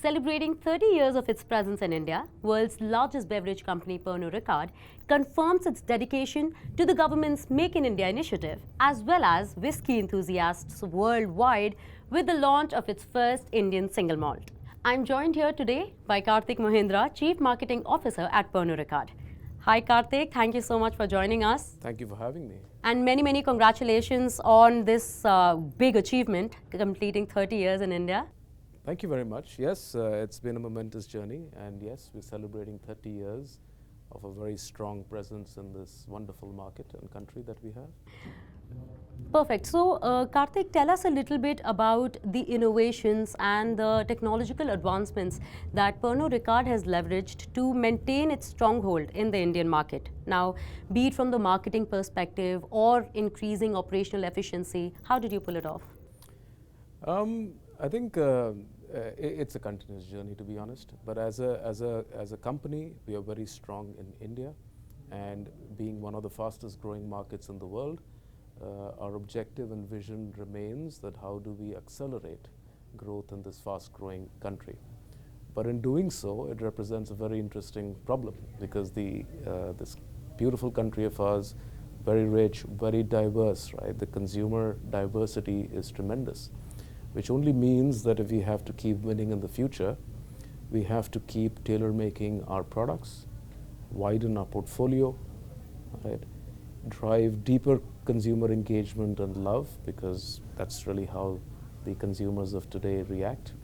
Celebrating 30 years of its presence in India, world's largest beverage company Pernod Ricard confirms its dedication to the government's Make in India initiative, as well as whiskey enthusiasts worldwide with the launch of its first Indian single malt. I'm joined here today by Kartik Mohindra, Chief Marketing Officer at Pernod Ricard. Hi Kartik, thank you so much for joining us. Thank you for having me. And many congratulations on this big achievement, completing 30 years in India. Thank you very much. Yes, it's been a momentous journey, and yes, we're celebrating 30 years of a very strong presence in this wonderful market and country that we have. Perfect. So, Kartik, tell us a little bit about the innovations and the technological advancements that Pernod Ricard has leveraged to maintain its stronghold in the Indian market. Now, be it from the marketing perspective or increasing operational efficiency, how did you pull it off? I think it's a continuous journey, to be honest. But as a company, we are very strong in India, and being one of the fastest growing markets in the world, our objective and vision remains that how do we accelerate growth in this fast growing country. But in doing so, it represents a very interesting problem, because this beautiful country of ours, very rich, very diverse, right? The consumer diversity is tremendous, which only means that if we have to keep winning in the future, we have to keep tailor-making our products, widen our portfolio, right? Drive deeper consumer engagement and love, because that's really how the consumers of today react,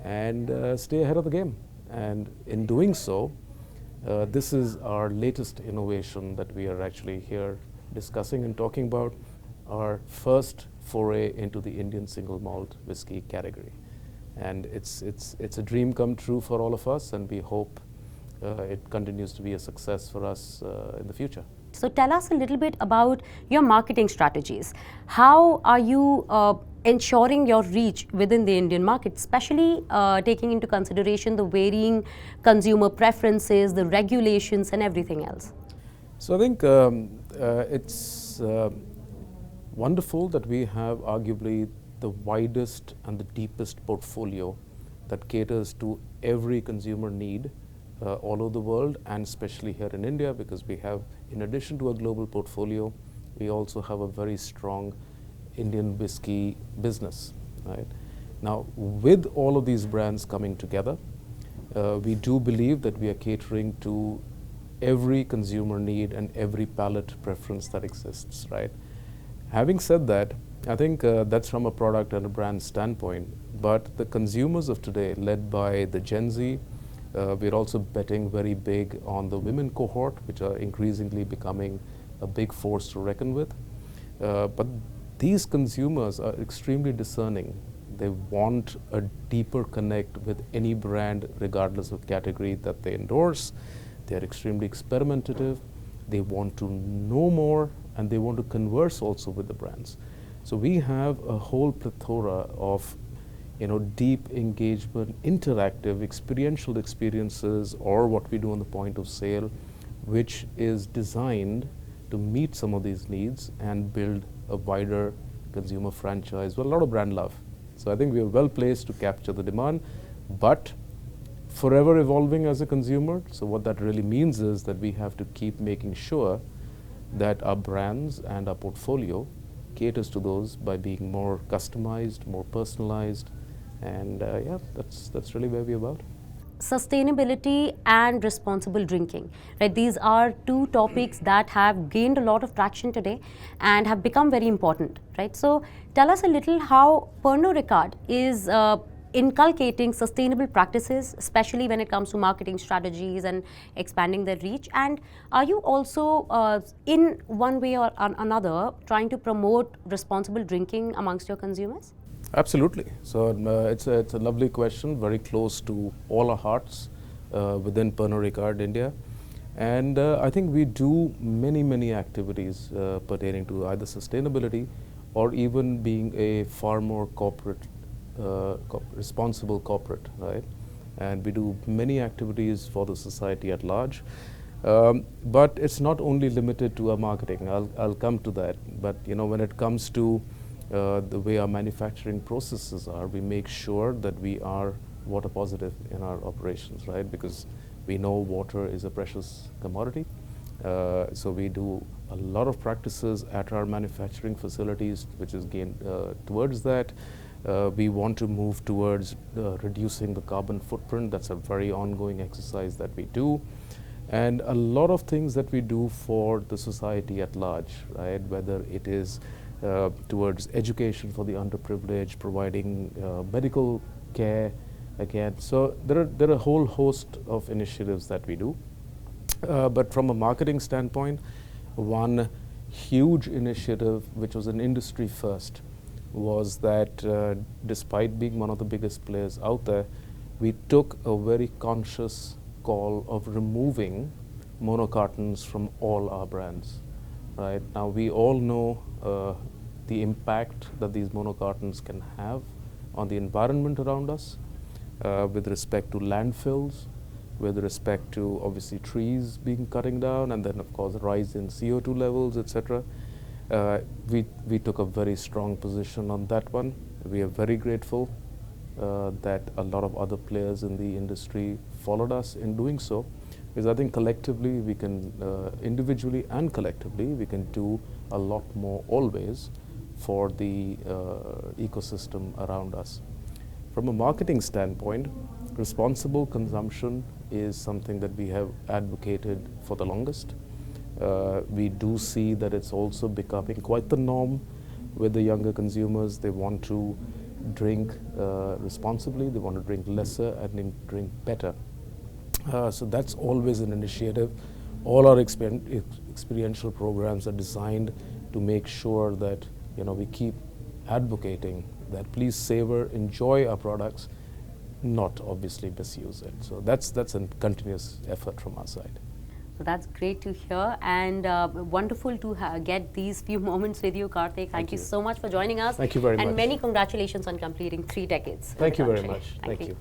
and stay ahead of the game. And in doing so, this is our latest innovation that we are actually here discussing and talking about, our first foray into the Indian single malt whiskey category. And it's a dream come true for all of us, and we hope it continues to be a success for us in the future. So tell us a little bit about your marketing strategies. How are you ensuring your reach within the Indian market, especially taking into consideration the varying consumer preferences, the regulations and everything else? So I think it's wonderful that we have arguably the widest and the deepest portfolio that caters to every consumer need all over the world, and especially here in India, because we have, in addition to a global portfolio, we also have a very strong Indian whiskey business, right? Now, with all of these brands coming together, we do believe that we are catering to every consumer need and every palate preference that exists, right? Having said that, I think that's from a product and a brand standpoint, but the consumers of today, led by the Gen Z, we're also betting very big on the women cohort, which are increasingly becoming a big force to reckon with. But these consumers are extremely discerning. They want a deeper connect with any brand, regardless of category that they endorse. They're extremely experimentative. They want to know more, and they want to converse also with the brands. So we have a whole plethora of deep engagement, interactive, experiential experiences, or what we do on the point of sale, which is designed to meet some of these needs and build a wider consumer franchise with a lot of brand love. So I think we are well placed to capture the demand, but forever evolving as a consumer. So what that really means is that we have to keep making sure that our brands and our portfolio caters to those by being more customized, more personalized, and yeah, that's really where we're about. Sustainability and responsible drinking, right? These are two topics that have gained a lot of traction today and have become very important, right? So tell us a little how Pernod Ricard is inculcating sustainable practices, especially when it comes to marketing strategies and expanding their reach. And are you also, in one way or another, trying to promote responsible drinking amongst your consumers? Absolutely. So it's a lovely question, very close to all our hearts within Pernod Ricard India. And I think we do many activities pertaining to either sustainability or even being a far more responsible corporate, right? And we do many activities for the society at large. But it's not only limited to our marketing. I'll come to that. But when it comes to the way our manufacturing processes are, we make sure that we are water positive in our operations, right? Because we know water is a precious commodity. So we do a lot of practices at our manufacturing facilities, which is gained towards that. We want to move towards reducing the carbon footprint. That's a very ongoing exercise that we do. And a lot of things that we do for the society at large, right? Whether it is towards education for the underprivileged, providing medical care, again. So there are a whole host of initiatives that we do. But from a marketing standpoint, one huge initiative, which was an industry first, was that despite being one of the biggest players out there, we took a very conscious call of removing monocartons from all our brands. Right now, we all know the impact that these monocartons can have on the environment around us, with respect to landfills, with respect to obviously trees being cutting down, and then of course the rise in CO2 levels, etc. We took a very strong position on that one. We are very grateful that a lot of other players in the industry followed us in doing so, because I think collectively we can, individually and collectively, we can do a lot more always for the ecosystem around us. From a marketing standpoint, responsible consumption is something that we have advocated for the longest. We do see that it's also becoming quite the norm with the younger consumers. They want to drink responsibly, they want to drink lesser and drink better. So that's always an initiative. All our experiential programs are designed to make sure that we keep advocating that please savor, enjoy our products, not obviously misuse it. So that's a continuous effort from our side. So that's great to hear, and wonderful to get these few moments with you, Kartik. Thank you so much for joining us. Thank you very much. And many congratulations on completing 3 decades. Thank you very much. Thank you.